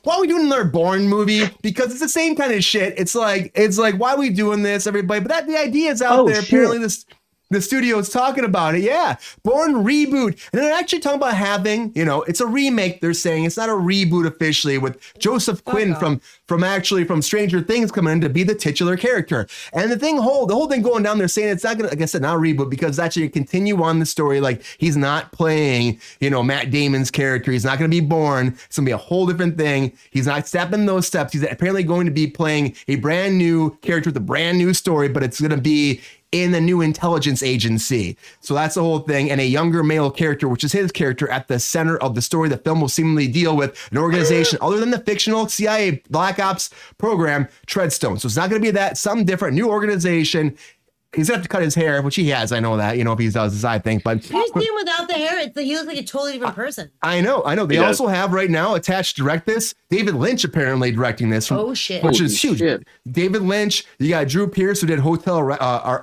why are we doing another Bourne movie? Because it's the same kind of shit. It's like, why are we doing this, everybody? But the idea is out there. Shit. Apparently the studio is talking about it. Yeah. Bourne reboot. And they're actually talking about having, it's a remake. They're saying it's not a reboot officially, with Joseph Quinn from Stranger Things coming in to be the titular character. And the whole thing going down there saying it's not going to, like I said, not a reboot, because it's actually continue on the story. Like, he's not playing, Matt Damon's character. He's not going to be Bourne. It's going to be a whole different thing. He's not stepping those steps. He's apparently going to be playing a brand new character with a brand new story, but it's going to be in a new intelligence agency. So that's the whole thing. And a younger male character, which is his character, at the center of the story. The film will seemingly deal with an organization other than the fictional CIA Black Ops program, Treadstone. So it's not going to be that, some different new organization. He's gonna have to cut his hair, which he has. I know that, if he does his eye thing. But you see him without the hair. He looks like a totally different person. I know. They also have right now attached to direct this, David Lynch apparently directing this. Which is huge. Shit. David Lynch. You got Drew Pearce, who did Hotel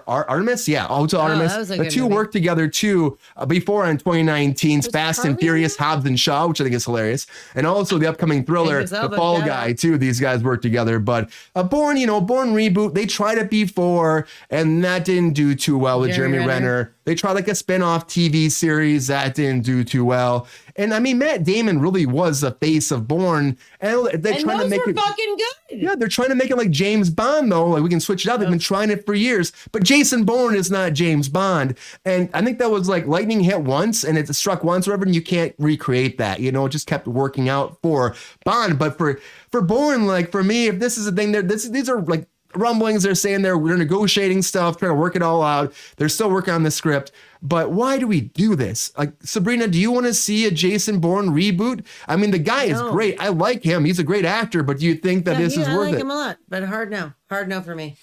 Artemis. Yeah, Hotel Artemis. The two worked together too before in 2019's Fast and Furious, Hobbs and Shaw, which I think is hilarious, and also the upcoming thriller, The Fall Guy too. These guys work together. But Bourne, Bourne reboot. They tried it before, and that didn't do too well with Jeremy Renner. They tried like a spin-off TV series that didn't do too well. And I mean, Matt Damon really was the face of Bourne, and they're trying to make it fucking good. Yeah, they're trying to make it like James Bond though. Like, we can switch it out. They've been trying it for years, but Jason Bourne is not James Bond. And I think that was like lightning hit once and it struck once, or whatever, and you can't recreate that. It just kept working out for Bond. But for Bourne, like for me, if this is a thing, these are like rumblings. They're saying we're negotiating stuff, trying to work it all out. They're still working on the script. But why do we do this? Like, Sabrina, do you want to see a Jason Bourne reboot? I mean, the guy is great. I like him. He's a great actor. But do you think that this is worth it? I like him a lot, but hard no for me.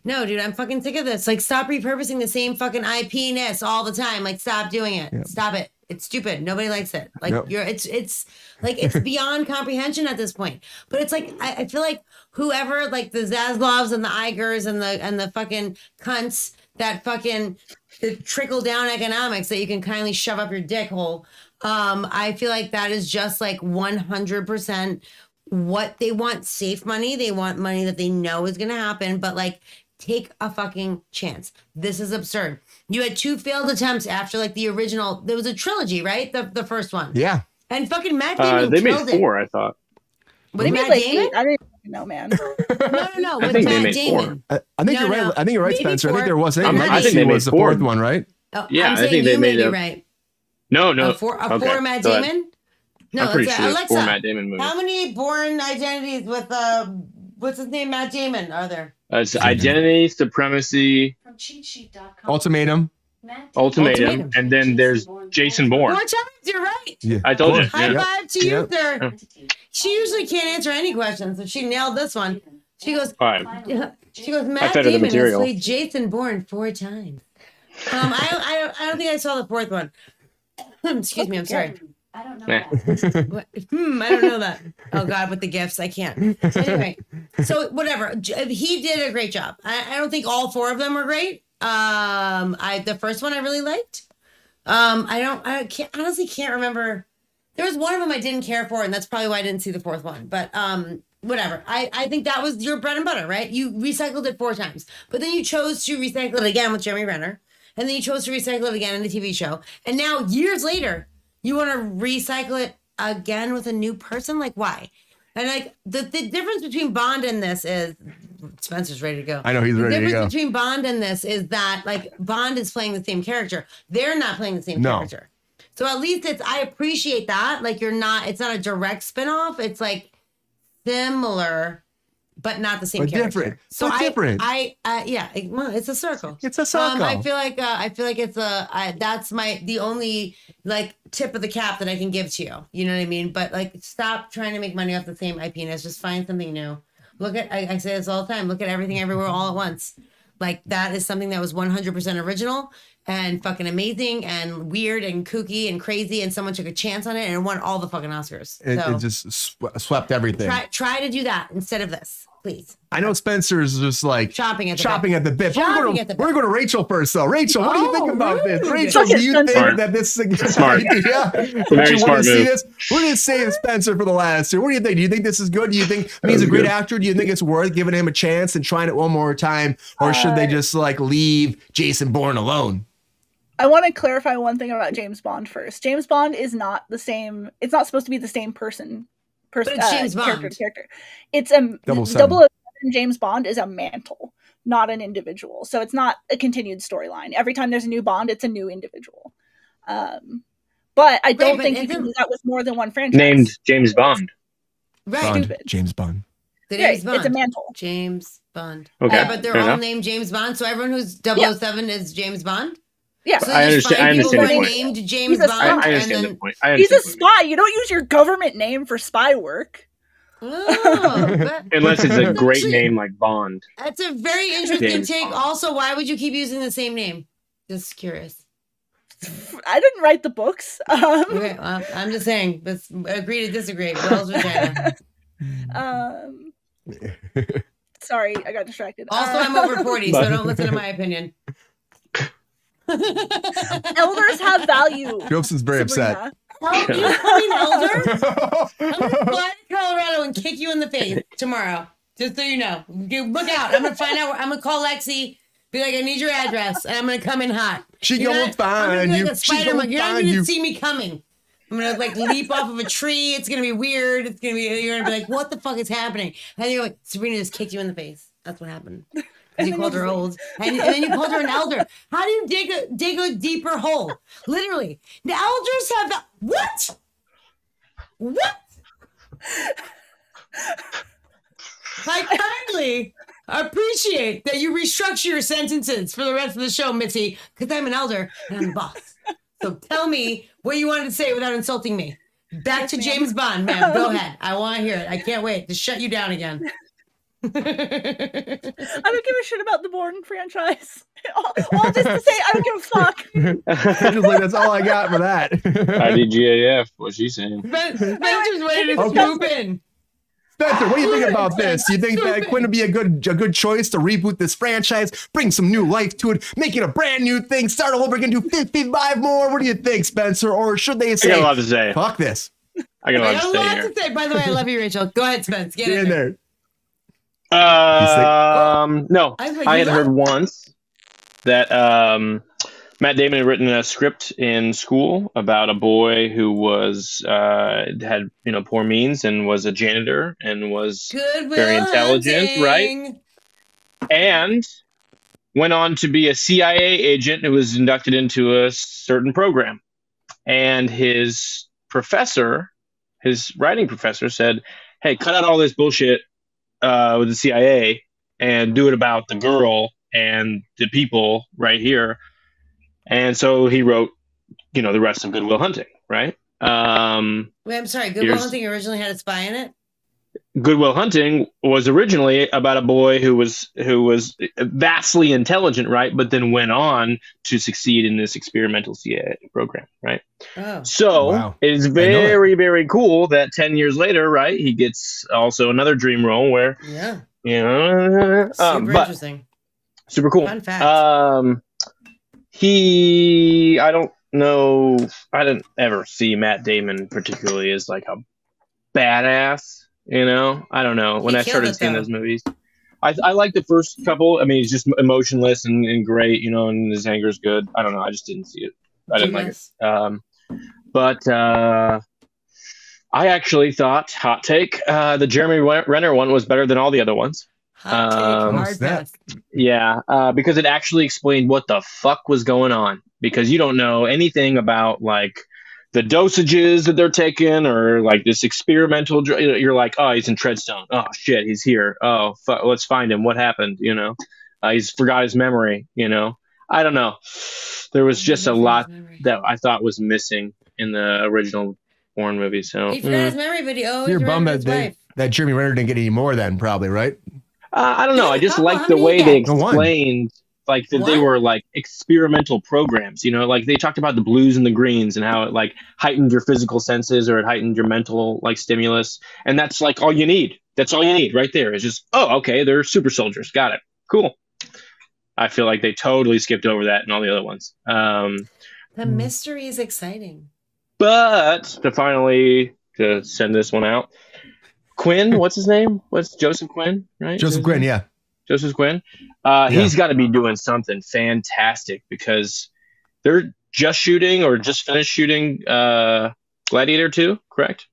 No, dude, I'm fucking sick of this. Like, stop repurposing the same fucking IP-ness all the time. Like, stop doing it. Yep. Stop it. It's stupid. Nobody likes it. Like, it's like, it's beyond comprehension at this point. But it's like, I feel like whoever, like the Zaslavs and the Igers and the fucking cunts that fucking trickle down economics that you can kindly shove up your dick hole. I feel like that is just like 100% what they want. Safe money. They want money that they know is going to happen, but like, take a fucking chance. This is absurd. You had 2 failed attempts after like the original. There was a trilogy, right? The first one. Yeah. And fucking Matt Damon they made 4, I thought. With Matt Damon? I didn't know, man. No. With Matt Damon. I think you're right. I think you're right, Spencer. 4. I think there was. I think they was the 4th one, right? Oh, yeah, I think they made it right. No. For Matt Damon? No, I'm pretty sure Alexa, it's 4 Matt Damon movies. How many Bourne identities with what's his name, Matt Damon, are there? It's Identity, Supremacy, Ultimatum, and then there's Jason Bourne. Watch out, you're right. Yeah. I told you. High five to you, sir. She usually can't answer any questions, and she nailed this one. She goes, Matt Damon has played Jason Bourne 4 times. I don't think I saw the 4th one. Excuse me, I'm sorry. I don't know that. I don't know that. Oh God, with the gifts, I can't. Anyway, so whatever. He did a great job. I don't think all 4 of them were great. The first one I really liked. I honestly can't remember. There was one of them I didn't care for, and that's probably why I didn't see the 4th one. But whatever. I think that was your bread and butter, right? You recycled it 4 times, but then you chose to recycle it again with Jeremy Renner, and then you chose to recycle it again in the TV show, and now years later, you want to recycle it again with a new person? Like, why? And like the difference between Bond and this is Spencer's ready to go. I know he's ready to go. The difference between Bond and this is that like Bond is playing the same character. They're not playing the same character. So at least I appreciate that. Like it's not a direct spinoff. It's like similar, but not the same character. Different. So different. It's a circle. It's a circle. I feel like it's that's the only like tip of the cap that I can give to you. You know what I mean? But like, stop trying to make money off the same IP and just find something new. I say this all the time. Look at Everything Everywhere All at Once. Like that is something that was 100% original. and fucking amazing and weird and kooky and crazy, and someone took a chance on it and it won all the fucking Oscars. It just swept everything. Try to do that instead of this, please. I know Spencer's just like chopping at the bit. We're going to go to Rachel first, though. Rachel, what do you think about this? Rachel, do you think that this is a good idea? Very smart move. We're going to save Spencer for the last two. What do you think? Do you think this is good? Do you think he's a great actor? Do you think it's worth giving him a chance and trying it one more time? Or should they just like leave Jason Bourne alone? I want to clarify one thing about James Bond first. James Bond is not the same. It's not supposed to be the same person. But it's James Bond. Character. It's a 007 James Bond is a mantle, not an individual. So it's not a continued storyline. Every time there's a new Bond, it's a new individual. But I don't think you can do that with more than one franchise. Named James Bond. Right. James Bond. It's a mantle. James Bond. Okay. But they're all named James Bond. So everyone who's 007 is James Bond? Yeah, so I understand the point. Named James Bond. I understand the point. He's a spy. You don't use your government name for spy work. Oh, unless it's a great name like Bond. That's a very interesting take. Also, why would you keep using the same name? Just curious. I didn't write the books. Okay, well, I'm just saying. Let's agree to disagree. Well's vagina. Sorry, I got distracted. Also, I'm over 40, so don't listen to my opinion. Elders have value. Joseph's very upset. You call me an elder? I'm going to fly to Colorado and kick you in the face tomorrow. Just so you know. Look out. I'm going to find out. I'm going to call Lexi, be like, I need your address, and I'm going to come in hot. She gonna find you. You're not going to see me coming. I'm going to like leap off of a tree. It's going to be weird. You're going to be like, what the fuck is happening? And you're like, Sabrina just kicked you in the face. That's what happened. You called her old, and then you called her an elder. How do you dig a deeper hole? Literally, the elders have what? I kindly appreciate that you restructure your sentences for the rest of the show, Mitzi, because I'm an elder and I'm the boss. So tell me what you wanted to say without insulting me. Back to James Bond, ma'am. Go ahead. I want to hear it. I can't wait to shut you down again. I don't give a shit about the Bourne franchise. All just to say, I don't give a fuck. Just like, that's all I got for that. IDGAF, what's she saying? Spencer's waiting to swoop in. Spencer, what do you think about this? Do you think that Quinn would be a good choice to reboot this franchise, bring some new life to it, make it a brand new thing, start all over again, do 55 more? What do you think, Spencer? Or should they say, I got a lot to say. Fuck this? I got a lot to say. By the way, I love you, Rachel. Go ahead, Spence. Get in there. No, I had heard once that Matt Damon had written a script in school about a boy who was had poor means and was a janitor and was very intelligent, right? And went on to be a CIA agent who was inducted into a certain program. And his professor, his writing professor, said, "Hey, cut out all this bullshit with the CIA and do it about the girl and the people right here." And so he wrote, the rest of Good Will Hunting, right? Wait, I'm sorry. Good Will Hunting originally had a spy in it? Good Will Hunting was originally about a boy who was vastly intelligent, right? But then went on to succeed in this experimental CIA program, right? Oh. So it's very, very cool that 10 years later, right, he gets also another dream role where, super interesting. Super cool. Fun fact. I don't know, I didn't ever see Matt Damon particularly as like a badass. I don't know. When I started seeing those movies, I like the first couple. I mean, he's just emotionless and great, and his anger is good. I don't know. I just didn't see it. I didn't like it. But I actually thought, hot take, the Jeremy Renner one was better than all the other ones. Hot take, hard pass. Yeah, because it actually explained what the fuck was going on. Because you don't know anything about like the dosages that they're taking or like this experimental you're like, oh, he's in Treadstone. Oh shit, he's here. Oh fuck, let's find him. What happened? He's forgot his memory. I don't know. There was just a lot that I thought was missing in the original Bourne movie. So he forgot his memory, but you're bummed that Jeremy Renner didn't get any more then, probably, right? I don't know. I just like the way they explained like that they were like experimental programs, you know, like they talked about the blues and the greens and how it like heightened your physical senses or it heightened your mental like stimulus. And that's like all you need. That's all you need right there is just, oh, okay, they're super soldiers. Got it. Cool. I feel like they totally skipped over that and all the other ones. The mystery is exciting. But to send this one out, Quinn, what's his name? What's Joseph Quinn, right? Joseph Quinn, yeah. Joseph Quinn. He's got to be doing something fantastic because they're just shooting or just finished shooting Gladiator 2, correct?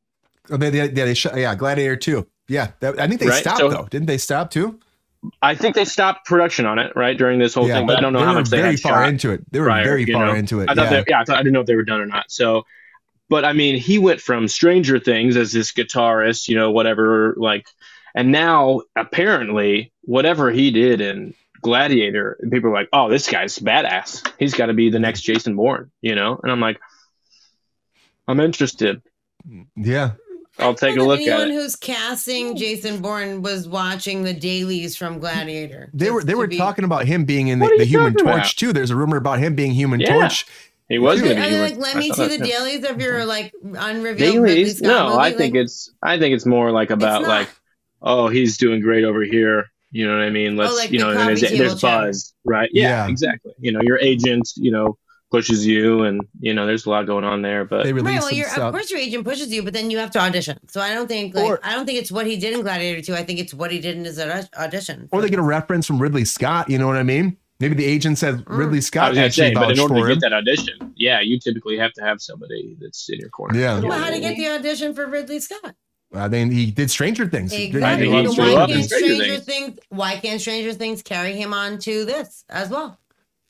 Oh, they shot, Gladiator 2. Yeah, I think they stopped though. Didn't they stop too? I think they stopped production on it right during this whole thing, but I don't know how much they had far into it. They were very far into it. I didn't know if they were done or not. So, but I mean, he went from Stranger Things as this guitarist, you know, whatever, like, and now apparently whatever he did in Gladiator, people are like, oh, this guy's badass. He's got to be the next Jason Bourne, you know? And I'm like, I'm interested. Yeah. I'll take a look at it. Anyone who's casting Jason Bourne was watching the dailies from Gladiator. They were talking about him being in the Human Torch too. There's a rumor about him being Human Torch. He was going to be like, let me see the dailies of your like unrevealed dailies. No, movie. I think it's more like about like, oh, he's doing great over here. You know what I mean? Let's like and there's buzz, right? Yeah, exactly. You know, your agent, you know, pushes you, and you know there's a lot going on there. But of course your agent pushes you, but then you have to audition. So I don't think it's what he did in Gladiator 2. I think it's what he did in his audition. Or they get a reference from Ridley Scott. You know what I mean? Maybe the agent said Ridley Scott actually but in order to get that audition, you typically have to have somebody that's in your corner. Yeah. Well, how to get the audition for Ridley Scott? Then he did Stranger Things. Exactly. Why can't Stranger Things carry him on to this as well?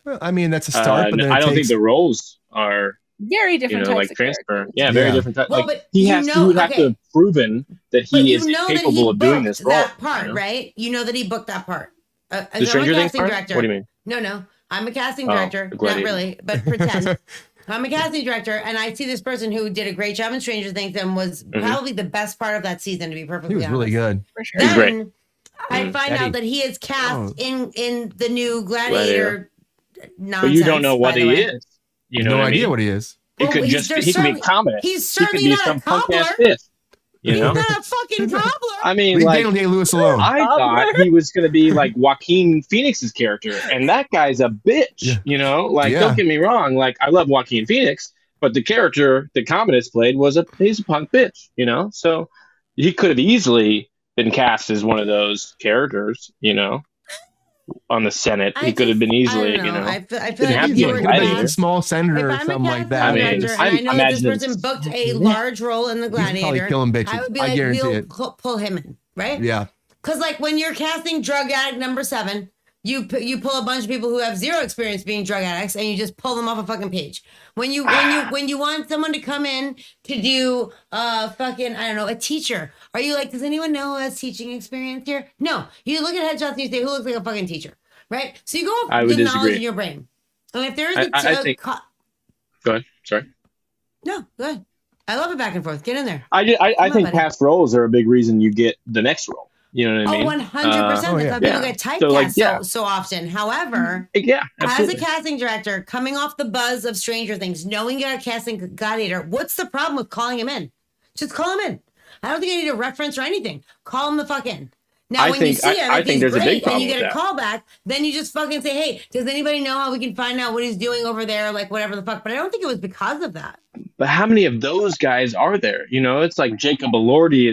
Well, I mean, that's a start. But I don't think the roles are very different. Like transfer. Yeah, very different. Well, like he would have to have proven that he is capable of doing this role. That part, right? You know that he booked that part. The Stranger Things part? What do you mean? No. I'm a casting director. Not really, but pretend. I'm a casting director, and I see this person who did a great job in Stranger Things and was probably the best part of that season, to be perfectly honest. He was really good. For sure. He's great. I find out that he is cast in the new Gladiator nonsense. But you don't know what he is. You know no idea what he is. He could he could be a comedy. He's certainly not a cobbler. You know? He's not a fucking cobbler. I mean, leave Daniel Day-Lewis alone. I thought he was going to be like Joaquin Phoenix's character, and that guy's a bitch. Yeah. You know, don't get me wrong. Like, I love Joaquin Phoenix, but the character that Commodus played he's a punk bitch. You know, so he could have easily been cast as one of those characters. You know, on the Senate, he could have been easily. You know, I feel like you were a small senator or something like that. I mean, I know that this person booked a large role in the Gladiator. Killing bitches. I would be like, we'll pull him in, right? Yeah. Because like when you're casting drug addict number 7, you pull a bunch of people who have zero experience being drug addicts and you just pull them off a fucking page. When you want someone to come in to do a teacher, are you like, does anyone know who has teaching experience here? No. You look at headshots and you say, who looks like a fucking teacher? Right? So you go off the knowledge in your brain. And if there is go ahead. Sorry. No, go ahead. I love it back and forth. Get in there. I think past roles are a big reason you get the next role. You know what I mean? 100%. That's why people get typecast so often. However, as a casting director, coming off the buzz of Stranger Things, knowing you're casting Gladiator, what's the problem with calling him in? Just call him in. I don't think I need a reference or anything. Call him the fuck in. Now, when you see him, if he's great and you get a call back, then you just fucking say, hey, does anybody know how we can find out what he's doing over there? Like, whatever the fuck. But I don't think it was because of that. But how many of those guys are there? You know, it's like Jacob Elordi.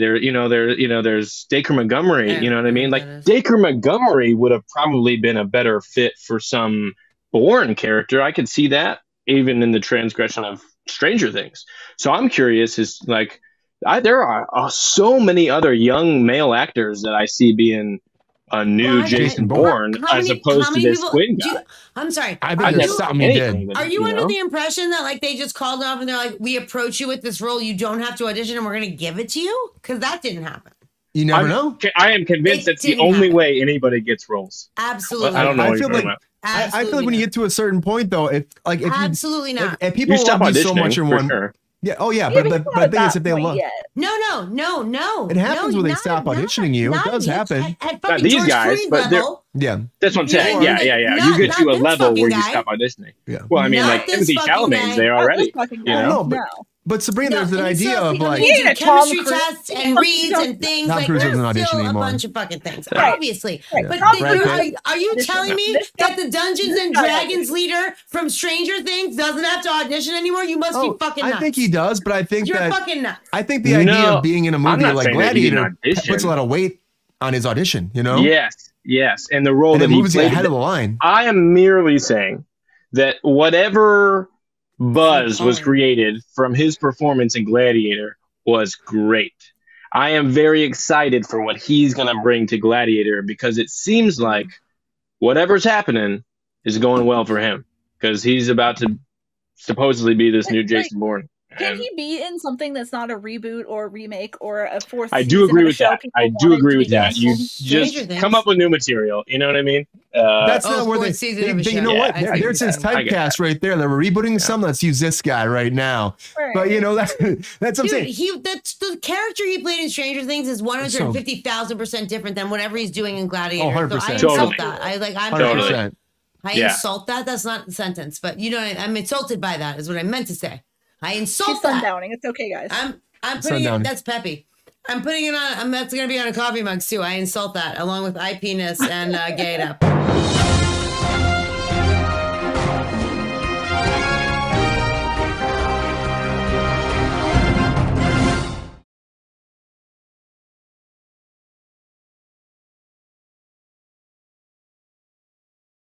There's Dacre Montgomery. You know what I mean? Like, Dacre Montgomery would have probably been a better fit for some Bourne character. I could see that even in the transgression of Stranger Things. So I'm curious, there are so many other young male actors that I see being a new Jason Bourne as opposed to this Quinn guy. I'm sorry. I think there's something he did. Are you under the impression that like they just called off and they're like, we approach you with this role, you don't have to audition and we're going to give it to you? Because that didn't happen. You never know. I am convinced that's the only way anybody gets roles. Absolutely. I don't know what you're talking about. I feel like when you get to a certain point, though, if absolutely not. If people love you so much in one, Yeah. Oh, yeah. But the thing is, if they love. No. It happens when they stop auditioning you. It does happen. Not these guys, but yeah. That's what I'm saying. Yeah. You get to a level where you stop auditioning. Yeah. Well, I mean, like Timothy Chalamet's there already. No. But Sabrina, there's an idea of like chemistry tests and reads and things. Tom Cruise doesn't audition anymore. A bunch of fucking things, obviously. But are you telling me that the Dungeons and Dragons leader from Stranger Things doesn't have to audition anymore? You must be fucking nuts. I think he does, but I think you're fucking nuts. I think the idea of being in a movie like Gladiator puts a lot of weight on his audition. You know? Yes, and the role that he moves played ahead of the line. I am merely saying that whatever buzz was created from his performance in Gladiator was great. I am very excited for what he's going to bring to Gladiator because it seems like whatever's happening is going well for him because he's about to supposedly be this new Jason Bourne. Can he be in something that's not a reboot or a remake or a fourth? I do agree with that. I do agree with that. You just come up with new material. You know what I mean? That's not where they you know what? There's his typecast right there. They were rebooting some. Let's use this guy right now. Right. But you know that's what I'm saying. That's the character he played in Stranger Things is 150,000% different than whatever he's doing in Gladiator. 100%. So I insult that. I'm 100%. I insult that. That's not a sentence, but you know I'm insulted by that. Is what I meant to say. I insult She's sundowning. It's okay, guys. I'm putting it. That's peppy. I'm putting it on. That's gonna be on a coffee mug too. I insult that along with IP-ness and gay it up.